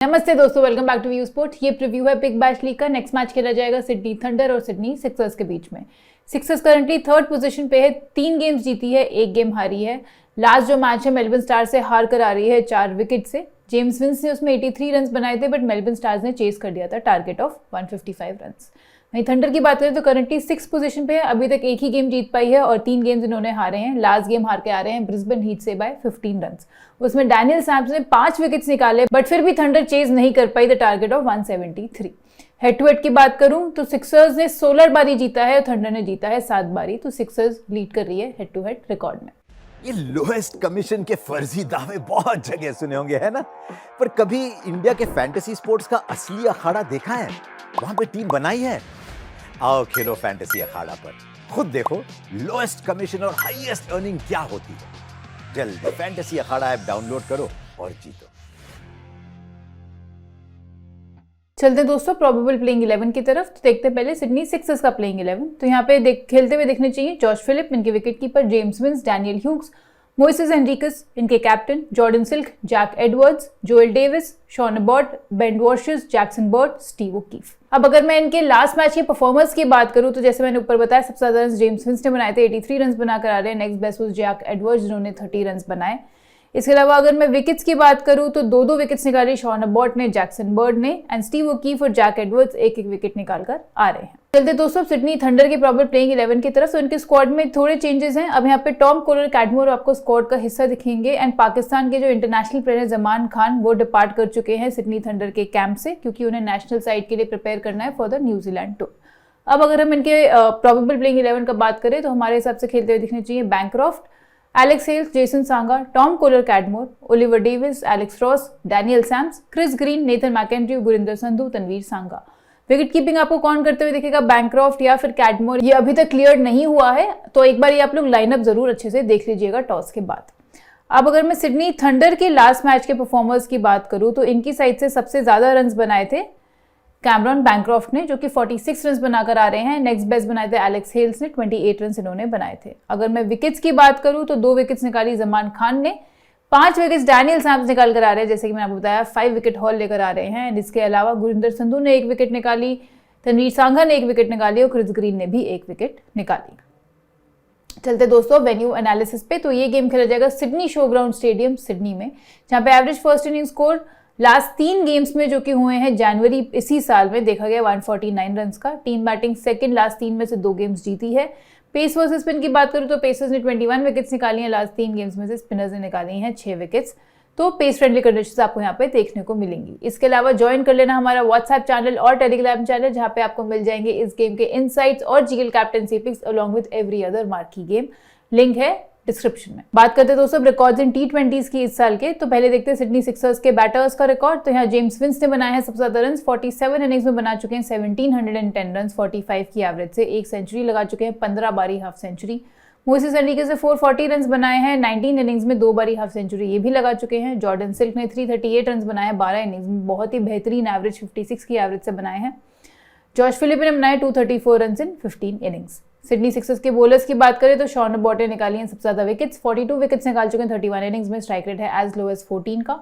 नमस्ते दोस्तों, welcome back to view sport. ये प्रीव्यू है बिग बैश लीग का। नेक्स्ट मैच खेला जाएगा सिडनी थंडर और सिडनी सिक्सर्स के बीच में। सिक्सर्स करंटली थर्ड पोजीशन पे है, 3 गेम्स जीती है, 1 गेम हारी है। लास्ट जो मैच है मेलबर्न स्टार्स से हार कर आ रही है 4 विकेट से। जेम्स विंस ने उसमें 83 रन बनाए थे, बट मेलबर्न स्टार्स ने चेस कर दिया था टारगेट ऑफ 155 रन। वहीं थंडर की बात करें तो करंटली 6 पोजीशन पे है, अभी तक 1 ही गेम जीत पाई है और 3 गेम्स इन्होंने हारे हैं। लास्ट गेम हार के आ रहे हैं ब्रिस्बेन हीट से बाय 15 रन। उसमें डैनियल सैम्स ने 5 विकेट्स निकाले, बट फिर भी थंडर चेज नहीं कर पाई the target of 173। Head to head की बात करूं तो सिक्सर्स ने 16 बारी जीता है और थंडर ने जीता है 7 बारी, तो सिक्सर्स लीड कर रही है हेड टू हेड रिकॉर्ड में। ये लोएस्ट कमीशन के फर्जी दावे बहुत जगह सुने होंगे, है ना? पर कभी इंडिया के फैंटेसी स्पोर्ट्स का असली अखाड़ा देखा है? वहां पे टीम बनाई है? आओ खेलो फैंटेसी अखाड़ा पर, खुद देखो लोएस्ट कमीशन और हाईएस्ट अर्निंग क्या होती है। जल्दी फैंटेसी अखाड़ा ऐप डाउनलोड करो और जीतो। चलते दोस्तों प्रोबेबल प्लेइंग 11 की तरफ। तो देखते हैं पहले सिडनी सिक्सर्स का प्लेइंग 11। तो यहाँ पे खेलते हुए देखने चाहिए जॉश फिलिप इनके wicket keeper, James Vince, Daniel Hughes, Moises Henriques इनके captain, Jordan Silk, Jack Edwards, Joel Davis, Sean Abbott, Ben Dwarshuis, Jackson Bird, Steve O'Keefe. अब अगर मैं इनके लास्ट मैच के परफॉर्मेंस की बात करूं तो जैसे मैंने ऊपर बताया सबसे ज्यादा रन जेम्स विंस ने बनाए थे, 83 रन बनाकर आ रहे हैं। Next best was Jack Edwards जिन्होंने 30 रन बनाए। इसके अलावा अगर मैं विकेट्स की बात करूं तो 2-2 विकेट्स निकाली शॉन अबॉट ने, जैक्सन बर्ड ने, एंड स्टीव ओकीफ और जैक एडवर्ड्स 1-1 विकेट निकालकर आ रहे हैं। चलते दोस्तों सिडनी थंडर के प्रॉपर प्लेइंग 11 की तरफ। तो इनके स्क्वाड में थोड़े चेंजेस हैं। अब यहाँ पे टॉम कोलर-कैटमोर आपको स्क्वाड का हिस्सा दिखेंगे, एंड पाकिस्तान के जो इंटरनेशनल प्लेयर जमान खान वो डिपार्ट कर चुके हैं सिडनी थंडर के कैंप से, क्योंकि उन्हें नेशनल साइड के लिए प्रिपेयर करना है फॉर द न्यूजीलैंड टूर। अब अगर हम इनके प्रॉबेबल प्लेइंग 11 का बात करें तो हमारे हिसाब से खेलते हुए दिखने चाहिए Bancroft, Alex Hales, Jason Sangha, Tom Kohler Cadmore, Oliver Davies, Alex Ross, Daniel Sams, Chris Green, Nathan McAndrew, Gurinder Sandhu, Tanveer Sangha. Wicket keeping आपको कौन करते हुए दिखेगा, बैनक्रॉफ्ट या फिर कैटमोर? ये अभी तक क्लियर नहीं हुआ है, तो एक बार ये आप लोग लाइनअप जरूर अच्छे से देख लीजिएगा टॉस के बाद। अब अगर मैं सिडनी थंडर के लास्ट मैच के परफॉर्मर्स की बात करूं तो इनकी साइड से सबसे ज्यादा रन बनाए थे कैमरॉन बैनक्रॉफ्ट ने, जो कि 46 रन बनाकर आ रहे हैं। नेक्स्ट बेस्ट बनाए थे एलेक्स हेल्स ने, 28 रन इन्होंने बनाए थे। अगर मैं विकेट्स की बात करूं तो 2 विकेट्स निकाली जमान खान ने, 5 विकेट्स डैनियल सैम्स निकाल कर आ रहे हैं, जैसे कि मैंने आपको बताया 5 विकेट हॉल लेकर आ रहे हैं। इसके अलावा गुरिंदर संधू ने 1 विकेट निकाली, तनवीर सांगा ने 1 विकेट निकाली और क्रिस ग्रीन ने भी 1 विकेट निकाली। चलते दोस्तों वेन्यू एनालिसिस पे। तो ये गेम खेला जाएगा Sydney show ground stadium Sydney में, जहाँ पे average first inning score last 3 games में जो कि हुए हैं जनवरी इसी साल में देखा गया 149 रन का। टीम बैटिंग सेकंड, लास्ट 3 में से 2 गेम्स जीती है। पेस वर्सेस स्पिन की बात करूं तो पेसर्स ने 21 विकेट्स निकाली हैं लास्ट 3 गेम्स में से, स्पिनर्स ने निकाली हैं 6 विकेट्स। तो पेस फ्रेंडली कंडीशंस आपको यहाँ पे देखने को मिलेंगी। इसके अलावा ज्वाइन कर लेना हमारा व्हाट्सएप चैनल और टेलीग्राम चैनल, जहाँ पे आपको मिल जाएंगे इस गेम के इनसाइट्स और GL captaincy picks along with every other marquee game. Link है डिस्क्रिप्शन में। बात करते हैं दोस्तों रिकॉर्ड्स इन T20s की इस साल के। तो पहले देखते हैं सिडनी सिक्सर्स के बैटर्स का रिकॉर्ड। तो यहाँ जेम्स विंस ने बनाए हैं सबसे ज्यादा रन, 47 इनिंग्स में बना चुके हैं 1710 रन, 45 की एवरेज से, 1 सेंचुरी लगा चुके हैं, 15 बारी हाफ सेंचुरी। मोइसेस एनरिकस से 440 रन बनाए हैं, 19 इनिंग्स में 2 बारी हाफ सेंचुरी ये भी लगा चुके हैं। जॉर्डन सिल्क ने 338 रन बनाए हैं 12 इनिंग्स में, बहुत ही बेहतरीन एवरेज 56 की एवरेज से बनाए हैं। जॉश फिलिप ने बनाए 234 run in 15 innings. Sydney Sixers के बॉलर्स की बात करें तो शॉन अबॉट ने निकाली हैं सबसे ज्यादा विकेट्स, 42 विकेट्स निकाल चुके हैं 31 इनिंग्स में। स्ट्राइक रेट है एज लो एज 14 का।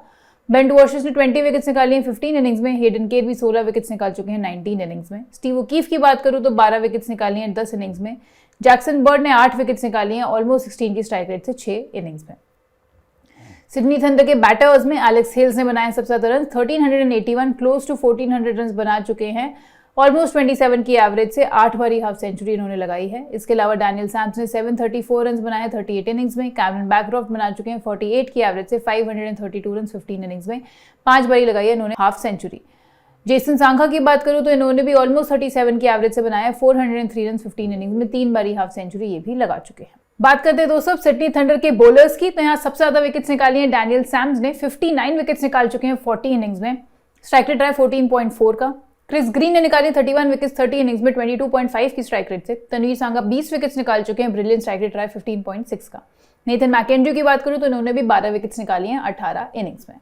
बेन वॉशर्स ने 20 विकेट्स निकाली हैं 15 इनिंग्स में। हेडन केर भी 16 विकेट्स निकाल चुके हैं 19 इनिंग्स में। स्टीव ओकीफ की बात करूं तो 12 विकेट्स निकाली हैं 10 इनिंग्स में। जैक्सन बर्ड ने 8 विकेट्स निकाली हैं ऑलमोस्ट 16 की स्ट्राइक रेट से 6 इनिंग्स में। सिडनी थंडर के बैटर्स में एलेक्स हेल्स ने बनाए सबसे ज्यादा रन, 1381, क्लोज टू 1400 रन बना चुके हैं, ऑलमोस्ट 27 की एवरेज से, 8 बारी हाफ सेंचुरी इन्होंने लगाई है। इसके अलावा डैनियल सैम्स ने 734 रन बनाए हैं 38 इनिंग्स में। कैमरॉन बैनक्रॉफ्ट बना चुके हैं 48 की एवरेज से, 532 रन 15 इनिंग्स में, 5 बारी लगाई है इन्होंने हाफ सेंचुरी। जेसन सांगा की बात करूं तो इन्होंने भी ऑलमोस्ट 37 की एवरेज से बनाया है 403 रन 15 इनिंग्स में, 3 बारी हाफ सेंचुरी ये भी लगा चुके हैं। बात करते हैं दोस्तों सिडनी थंडर के बॉलर्स की। तो यहाँ सबसे ज्यादा विकेट्स निकाली हैं डैनियल सैम्स ने, 59 विकेट्स निकाल चुके हैं 40 इनिंग्स में। स्ट्राइक रेट है 14.4 का। क्रिस ग्रीन ने निकाली 31 विकेट्स 30 इनिंग्स में, 22.5 की स्ट्राइक रेट से। तनवीर सांगा 20 विकेट्स निकाल चुके हैं, ब्रिलियंट स्ट्राइक रेट रहा है 15.6 का। नेथन मैकेंड्रू की बात करूं तो इन्होंने भी 12 विकेट्स निकाली हैं 18 इनिंग्स में।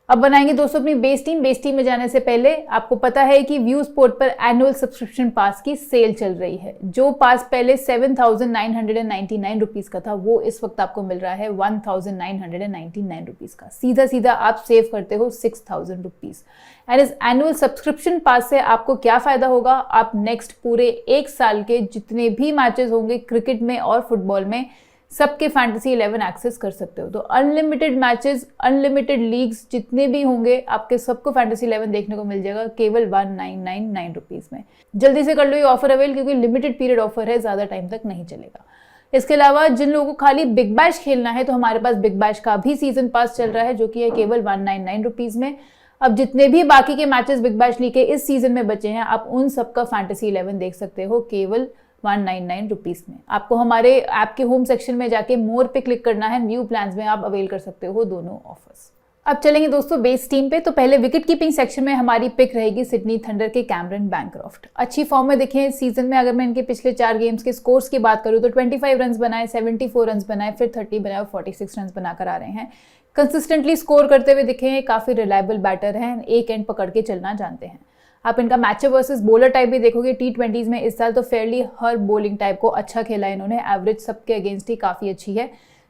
अब बनाएंगे दोस्तों अपनी बेस टीम। बेस टीम में जाने से पहले आपको पता है कि व्यू स्पोर्ट पर एनुअल सब्सक्रिप्शन पास की सेल चल रही है। जो पास पहले 7,999 रुपीज का था वो इस वक्त आपको मिल रहा है 1,999 रुपीज का। सीधा सीधा आप सेव करते हो 6,000 रुपीज। एंड इस एनुअल सब्सक्रिप्शन पास से आपको क्या फायदा होगा, आप नेक्स्ट पूरे 1 साल के जितने भी मैचेस होंगे क्रिकेट में और फुटबॉल में सबके फैंटेसी 11 एक्सेस कर सकते हो। तो अनलिमिटेड मैचेस, अनलिमिटेड लीग्स जितने भी होंगे आपके सबको फैंटेसी 11 देखने को मिल जाएगा केवल 1,999 रुपीज में। जल्दी से कर लो ये ऑफर अवेल, क्योंकि लिमिटेड पीरियड ऑफर है, ज्यादा टाइम तक नहीं चलेगा। इसके अलावा जिन लोगों को खाली बिग बैश खेलना है तो हमारे पास बिग बैश का भी सीजन पास चल रहा है जो कि है केवल 199 रुपीज में। अब जितने भी बाकी के मैचेस बिग बैश लीग के इस सीजन में बचे हैं आप उन सबका फैंटेसी 11 देख सकते हो केवल 199 रुपीज में। आपको हमारे ऐप के होम सेक्शन में जाके मोर पे क्लिक करना है, व्यू प्लान्स में आप अवेल कर सकते हो दोनों ऑफर्स। अब चलेंगे दोस्तों बेस टीम पे। तो पहले विकेट कीपिंग सेक्शन में हमारी पिक रहेगी सिडनी थंडर के कैमरन बैंक्रॉफ्ट। अच्छी फॉर्म में दिखे इस सीजन में। अगर मैं इनके पिछले 4 गेम्स के स्कोर्स की बात करूं तो 25 रन बनाए, 74 रन बनाए, फिर 30 बनाए और 46 रन बनाकर आ रहे हैं। कंसिस्टेंटली स्कोर करते हुए दिखे हैं, काफी रिलायबल बैटर हैं, एक एंड पकड़ के चलना जानते हैं। आप इनका मैचअप वर्सेस बॉलर टाइप भी देखोगे T20s में इस साल तो फेयरली हर बॉलिंग टाइप को अच्छा खेला है इन्होंने। एवरेज सबके अगेंस्ट ही काफी अच्छी है,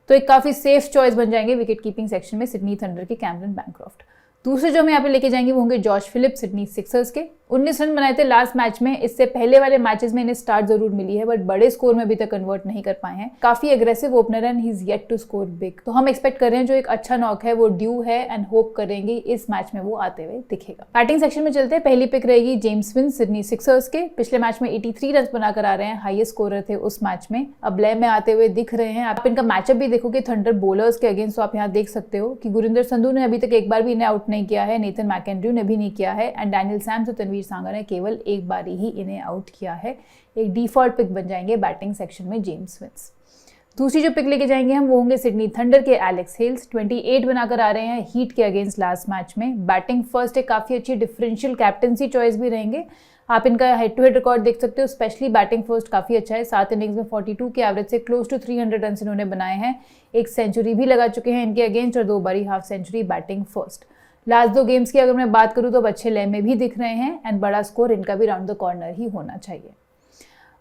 तो एक काफी सेफ चॉइस बन जाएंगे विकेट कीपिंग सेक्शन में सिडनी थंडर के कैमरन बैंक्रॉफ्ट। दूसरे जो हम यहाँ पे लेके जाएंगे वो होंगे जॉश फिलिप सिडनी सिक्सर्स के। 19 रन बनाए थे लास्ट मैच में। इससे पहले वाले मैचेस में इन्हें स्टार्ट जरूर मिली है बट बड़े स्कोर में अभी तक कन्वर्ट नहीं कर पाए हैं। काफी aggressive opener and he is yet to score big. तो हम एक्सपेक्ट कर रहे हैं जो एक अच्छा नॉक है वो ड्यू है एंड होप करेंगे इस मैच में वो आते हुए दिखेगा। बैटिंग सेक्शन में चलते हैं। पहली पिक रहेगी जेम्स विंस सिडनी सिक्सर्स के। पिछले मैच में 83 रन बनाकर आ रहे हैं, हाईएस्ट स्कोरर थे उस मैच में। अब लय में आते हुए दिख रहे हैं। आप इनका मैचअप भी देखोगे थंडर बॉलर्स के अगेंस्ट, तो आप यहाँ देख सकते हो कि गुरिंदर संधू ने अभी तक एक बार भी इन्हें आउट नहीं किया है, नेथन मैकेंड्रू ने भी नहीं किया है एंड डैनियल सैम्स और तनवीर सांगा ने केवल एक बार ही इन्हें आउट किया है। एक डिफॉल्ट पिक बन जाएंगे बैटिंग सेक्शन में जेम्स विंस। दूसरी जो पिक लेके जाएंगे हम वो होंगे सिडनी थंडर के एलेक्स हेल्स। 28 बनाकर आ रहे हैं हीट के अगेंस्ट लास्ट मैच में। बैटिंग फर्स्ट एक काफी अच्छी डिफरेंशियल कैप्टनसी चॉइस भी रहेंगे। आप इनका हेड टू हेड रिकॉर्ड देख सकते हो, स्पेशली बैटिंग फर्स्ट काफी अच्छा है। 7 इनिंग्स में 42 के एवरेज से क्लोज टू 300 रन इन्होंने बनाए हैं। एक सेंचुरी भी लगा चुके हैं इनके अगेंस्ट और 2 बारी half century batting first. Last 2 games की अगर मैं बात करूं तो अब अच्छे लय में भी दिख रहे हैं एंड बड़ा स्कोर इनका भी राउंड द कॉर्नर ही होना चाहिए।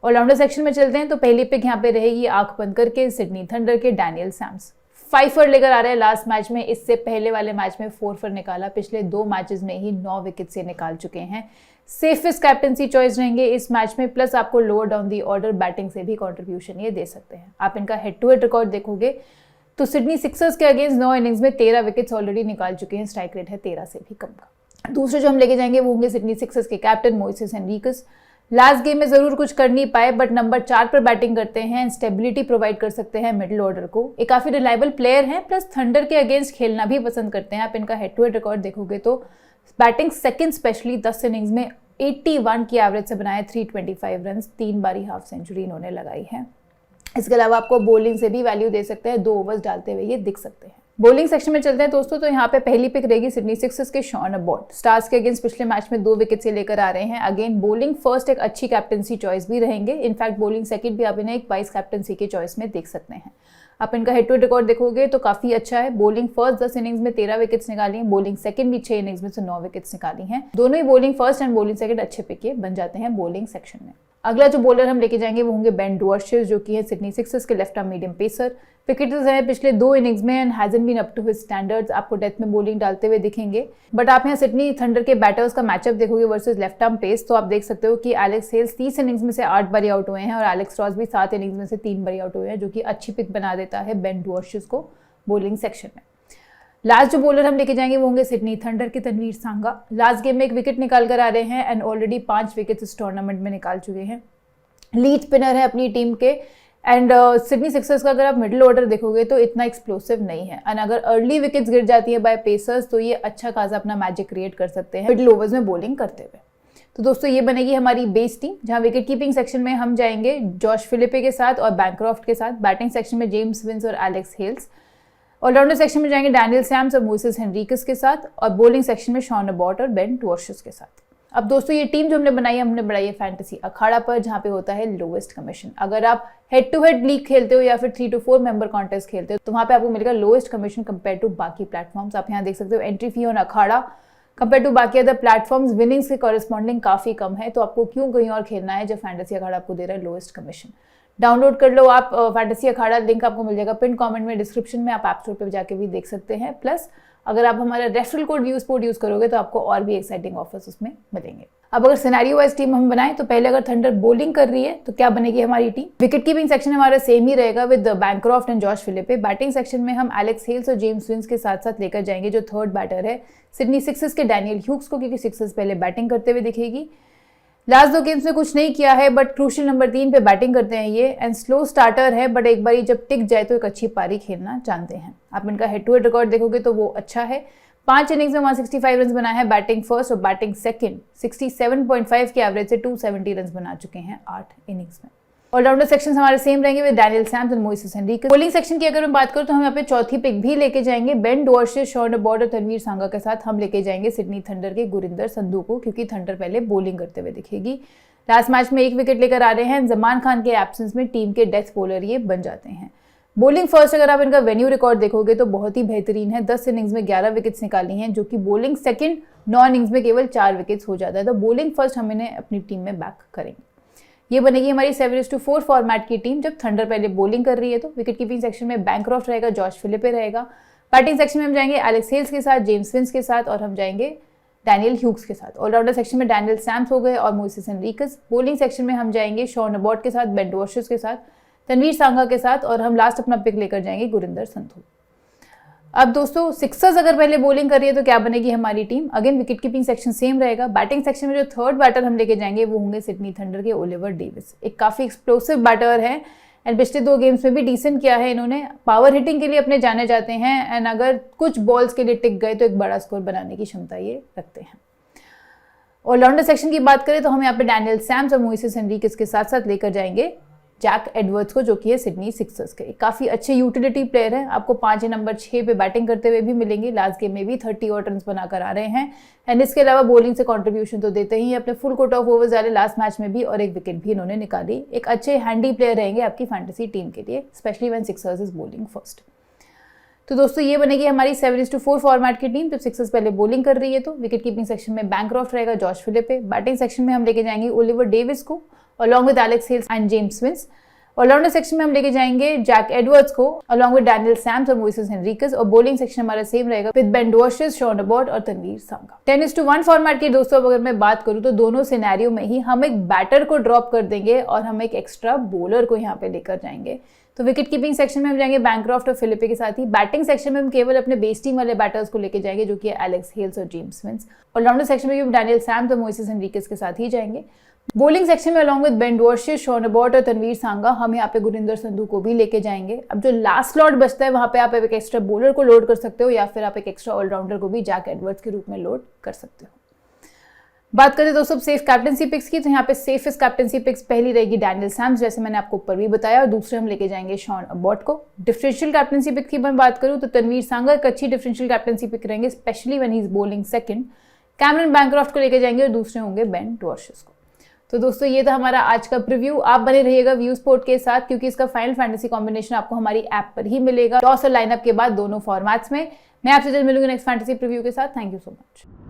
ऑलराउंडर सेक्शन में चलते हैं। तो पहली पिक यहाँ पे रहेगी आंख बंद करके सिडनी थंडर के डैनियल सैम्स। 5 फॉर लेकर आ रहे हैं लास्ट मैच में। इससे पहले वाले मैच में 4 फॉर निकाला। पिछले 2 मैचेस में ही 9 विकेट से निकाल चुके हैं। सेफेस्ट कैप्टनसी चॉइस रहेंगे इस मैच में, प्लस आपको lower down the order batting से भी कॉन्ट्रीब्यूशन ये दे सकते हैं। आप इनका हेड टू हेड रिकॉर्ड देखोगे तो सिडनी सिक्सर्स के अगेंस्ट 9 इनिंग्स में 13 विकेट्स ऑलरेडी निकाल चुके हैं। स्ट्राइक रेट है 13 से भी कम का। दूसरे जो हम लेके जाएंगे वो होंगे सिडनी सिक्सर्स के captain Moises Henricus. Last game में जरूर कुछ कर नहीं पाए बट नंबर 4 पर बैटिंग करते हैं, स्टेबिलिटी प्रोवाइड कर सकते हैं मिडिल ऑर्डर को। एक काफी रिलायबल प्लेयर हैं, प्लस थंडर के अगेंस्ट खेलना भी पसंद करते हैं। आप इनका हेड टू हेड रिकॉर्ड देखोगे तो बैटिंग सेकंड स्पेशली 10 इनिंग्स में 81 की एवरेज से बनाए 325 रन, 3 बारी हाफ सेंचुरी इन्होंने लगाई है। इसके अलावा आपको बॉलिंग से भी वैल्यू दे सकते हैं, 2 ओवर्स डालते हुए ये दिख सकते हैं। बॉलिंग सेक्शन में चलते हैं दोस्तों। तो यहाँ पे पहली पिक रहेगी सिडनी सिक्सर्स के शॉन अबॉट। स्टार्स के अगेंस्ट पिछले मैच में 2 विकेट से लेकर आ रहे हैं। अगेन बॉलिंग फर्स्ट एक अच्छी कैप्टनसी चॉइस भी रहेंगे। इनफैक्ट बॉलिंग सेकंड भी आप इन्हें एक वाइस कैप्टनसी के चॉइस में देख सकते हैं। आप इनका हेड टू हेड रिकॉर्ड देखोगे तो काफी अच्छा है। बॉलिंग फर्स्ट 10 इनिंग्स में 13 विकेट्स निकाली हैं। बॉलिंग सेकंड भी 6 इनिंग्स में से 9 विकेट्स निकाली हैं। दोनों ही bowling first and bowling second अच्छे पिक बन जाते हैं बॉलिंग सेक्शन में। अगला जो बॉलर हम लेके जाएंगे वो होंगे बेन डुअर्शेस, जो कि है सिडनी सिक्सर्स के left arm medium pacer. Wickets हैं पिछले 2 इनिंग्स में and hasn't been up to his standards. आपको डेथ में बॉलिंग डालते हुए दिखेंगे बट आप यहाँ सिडनी थंडर के बैटर्स का मैचअप देखोगे वर्सेस लेफ्ट आर्म पेस तो आप देख सकते हो कि एलेक्स हेल्स 30 इनिंग्स में से 8 बारी आउट हुए हैं और एलेक्स रॉस भी 7 इनिंग्स में से 3 बारी आउट हुए हैं, जो कि अच्छी पिक बना देता है बेन डुअर्शेस को बॉलिंग सेक्शन में। लास्ट जो बॉलर हम लेके जाएंगे वो होंगे सिडनी थंडर के तनवीर सांगा। लास्ट गेम में 1 विकेट निकाल कर आ रहे हैं एंड ऑलरेडी 5 विकेट इस टूर्नामेंट में निकाल चुके हैं। लीड स्पिनर है अपनी टीम के एंड सिडनी सिक्सर्स का अगर आप मिडिल ऑर्डर देखोगे तो इतना एक्सप्लोसिव नहीं है एंड अगर अर्ली विकेट्स गिर जाती है बाय पेसर्स तो ये अच्छा खासा अपना मैजिक क्रिएट कर सकते हैं मिडिल ओवर्स में बॉलिंग करते हुए। तो दोस्तों ये बनेगी हमारी बेस टीम, जहां विकेट कीपिंग सेक्शन में हम जाएंगे जॉश फिलिपे के साथ और बैंक्रॉफ्ट के साथ। बैटिंग सेक्शन में जेम्स विंस और एलेक्स हेल्स। ऑलराउंडर सेक्शन में जाएंगे डैनियल सैम्स और मोइसेस हेनरिकस के साथ और बॉलिंग सेक्शन में शॉन अबॉट और बेन डुअर्शेस के साथ। अब दोस्तों ये टीम जो हमने बनाई है फैंटेसी अखाड़ा पर, जहाँ पे होता है लोएस्ट कमीशन। अगर आप हेड टू हेड लीग खेलते हो या फिर 3 to 4 मेंबर कॉन्टेस्ट खेलते हो तो वहाँ पे आपको मिलेगा लोएस्ट कमीशन कंपेयर टू बाकी प्लेटफॉर्म्स। आप यहाँ देख सकते हो entry fee on Akhada compare to बाकी अदर प्लेटफॉर्म्स विनिंग्स के कॉरेस्पॉन्डिंग काफी कम है, तो आपको क्यों कहीं और खेलना है जब फैंटेसी अखाड़ा आपको दे रहा है लोएस्ट कमीशन। डाउनलोड कर लो आप फैंटेसी अखाड़ा, लिंक आपको मिल जाएगा पिन कमेंट में, डिस्क्रिप्शन में, आप ऐप स्टोर पे जाके भी देख सकते हैं। प्लस अगर आप हमारा रेफरल कोड व्यूस्पोर्ट यूज करोगे तो आपको और भी एक्साइटिंग ऑफर्स उसमें मिलेंगे। अब अगर सिनेरियो वाइज टीम हम बनाएं तो पहले अगर थंडर बॉलिंग कर रही है तो क्या बनेगी हमारी टीम। विकेट कीपिंग सेक्शन हमारा सेम ही रहेगा with Bancroft and Josh Philippe. Batting section में हम एलेक्स हेल्स और जेम्स विंस के साथ साथ लेकर जाएंगे जो थर्ड बैटर है सिडनी सिक्सर्स के डैनियल ह्यूक्स को, क्योंकि सिक्सर्स पहले बैटिंग करते हुए दिखेगी। लास्ट 2 गेम्स में कुछ नहीं किया है बट क्रूशियल नंबर 3 पे बैटिंग करते हैं ये, एंड स्लो स्टार्टर है बट एक बार जब टिक जाए तो एक अच्छी पारी खेलना जानते हैं। आप इनका हेड टू हेड रिकॉर्ड देखोगे तो वो अच्छा है। 5 इनिंग्स में 165 रन बनाए हैं, बैटिंग फर्स्ट और बैटिंग सेकंड 67.5 के एवरेज से 270 रन बना चुके हैं 8 इनिंग्स में। ऑलराउंडर सेक्शन हमारे सेम रहेंगे with Daniel Sam's and Moises Henriques. Bowling section की अगर मैं बात करूं तो हम यहाँ पे चौथी पिक भी लेके जाएंगे बेन डॉर्से, शॉन अबॉट और तनवीर सांगा के साथ हम लेके जाएंगे सिडनी थंडर के गुरिंदर संधू को, क्योंकि थंडर पहले बॉलिंग करते हुए दिखेगी। लास्ट मैच में 1 विकेट लेकर आ रहे हैं, जमान खान के एब्सेंस में टीम के डेथ बॉलर ये बन जाते हैं। बॉलिंग फर्स्ट अगर आप इनका वेन्यू रिकॉर्ड देखोगे तो बहुत ही बेहतरीन है। 10 इनिंग्स में 11 विकेट्स निकाली हैं, जो कि बॉलिंग सेकंड 9 इनिंग्स में केवल 4 विकेट्स हो जाता है। तो बॉलिंग फर्स्ट हम इन्हें अपनी टीम में बैक करेंगे। ये बनेगी हमारी 7:4 फॉर्मेट की टीम जब थंडर पहले बॉलिंग कर रही है। तो विकेट कीपिंग सेक्शन में बैनक्रॉफ्ट रहेगा, जॉश फिलिपे रहेगा। बैटिंग सेक्शन में हम जाएंगे एलेक्स हेल्स के साथ, जेम्स विंस के साथ और हम जाएंगे डैनियल ह्यूक्स के साथ। ऑलराउंडर सेक्शन में डैनियल सैम्स हो गए और मोइसेस हेनरिक्स। बॉलिंग सेक्शन में हम जाएंगे शॉन अबॉट के साथ, बेन डॉर्से के साथ, तनवीर सांगा के साथ और हम लास्ट अपना पिक लेकर जाएंगे गुरिंदर संधू। अब दोस्तों सिक्सर्स अगर पहले बॉलिंग कर रही है तो क्या बनेगी हमारी team. Again wicket keeping section same रहेगा। बैटिंग सेक्शन में जो थर्ड बैटर हम लेके जाएंगे वो होंगे सिडनी थंडर के ओलिवर डेविस। एक काफी एक्सप्लोसिव बैटर है एंड पिछले 2 गेम्स में भी डिसेंट किया है इन्होंने। पावर हिटिंग के लिए अपने जाने जाते हैं एंड अगर कुछ बॉल्स के लिए टिक गए तो एक बड़ा स्कोर बनाने की क्षमता ये रखते हैं। ऑलराउंडर सेक्शन की बात करें तो हम यहाँ पे डैनियल सैम्स और मोइसेस हेनरिक्स के साथ साथ लेकर जाएंगे जैक एडवर्ड्स को, जो कि है सिडनी सिक्सर्स के। काफी अच्छे यूटिलिटी प्लेयर है, आपको 5 नंबर 6 पे बैटिंग करते हुए भी मिलेंगे। लास्ट गेम में भी 30 और रन बनाकर आ रहे हैं एंड इसके अलावा बॉलिंग से कंट्रीब्यूशन तो देते ही अपने फुल कोट ऑफ ओवर्स डाले लास्ट मैच में भी और 1 विकेट भी इन्होंने निकाली। एक अच्छे हैंडी प्लेयर रहेंगे आपकी फैंटेसी टीम के लिए, specially when Sixers is bowling first. तो दोस्तों ये बनेगी हमारी 7:4 फॉर्मेट की टीम जब सिक्सर्स पहले बॉलिंग कर रही है। तो विकेट कीपिंग सेक्शन में बैनक्रॉफ्ट रहेगा, जॉश फिलिपे। बैटिंग सेक्शन में हम लेके जाएंगे ओलिवर डेविस को along with Alex Hales and James Vince. All rounder section में हम लेके जाएंगे जैक एडवर्ड्स को अलॉन्ग विद डैनियल सैम्स और मोइसेस हेनरिक्स और बॉलिंग सेक्शन हमारा सेम रहेगा with Ben Dwarshuis, Sean Abbott और तनवीर सांगा। 10:1 फॉर्मेट की दोस्तों अगर मैं बात करूं तो दोनों सिनेरियो में ही हम एक बैटर को ड्रॉप कर देंगे और हम एक एक्स्ट्रा बॉलर को यहाँ पे लेकर जाएंगे। तो विकेट कीपिंग सेक्शन में हम जाएंगे बैनक्रॉफ्ट और फिलिपे के साथ ही। बैटिंग सेक्शन में हम केवल अपने बेस टीम वाले बैटर्स को लेके जाएंगे जो कि एलेक्स हेल्स और जेम्स विंस। ऑलराउंडर सेक्शन में भी हम डैनियल सैम्स और मोइसेस हेनरिक्स के साथ ही जाएंगे। बॉलिंग सेक्शन में along with Ben Dwarshuis, Sean Abbott और तनवीर सांगा हम यहाँ पे गुरिंदर संधू को भी लेके जाएंगे। अब जो लास्ट स्लॉट बचता है वहां पे आप एक एक्स्ट्रा बॉलर को लोड कर सकते हो या फिर आप एक एक्स्ट्रा ऑलराउंडर को भी जैक एडवर्ड्स के रूप में लोड कर सकते हो। बात करें दोस्तों सेफ कैप्टनसी पिक्स की, तो यहाँ पे सेफेस्ट कैप्टनसी पिक्स पहली रहेगी डैनियल सैम्स, जैसे मैंने आपको ऊपर भी बताया, और दूसरे हम लेके जाएंगे शॉन अबॉट को। डिफरेंशियल कैप्टनसी पिक की मैं बात करूँ तो तनवीर सांगा एक अच्छी डिफरेंशियल कैप्टनसी पिक रहेंगे, specially when he is bowling second. Cameron Bancroft को लेके जाएंगे और दूसरे होंगे बेन डॉर्से को। तो दोस्तों ये था हमारा आज का प्रीव्यू। आप बने रहिएगा व्यू स्पोर्ट के साथ क्योंकि इसका फाइनल फैंटेसी कॉम्बिनेशन आपको हमारी ऐप पर ही मिलेगा, टॉस और लाइनअप के बाद दोनों फॉर्मेट्स में। मैं आपसे जल्द मिलूंगी नेक्स्ट फैंटेसी प्रीव्यू के साथ। Thank you so much.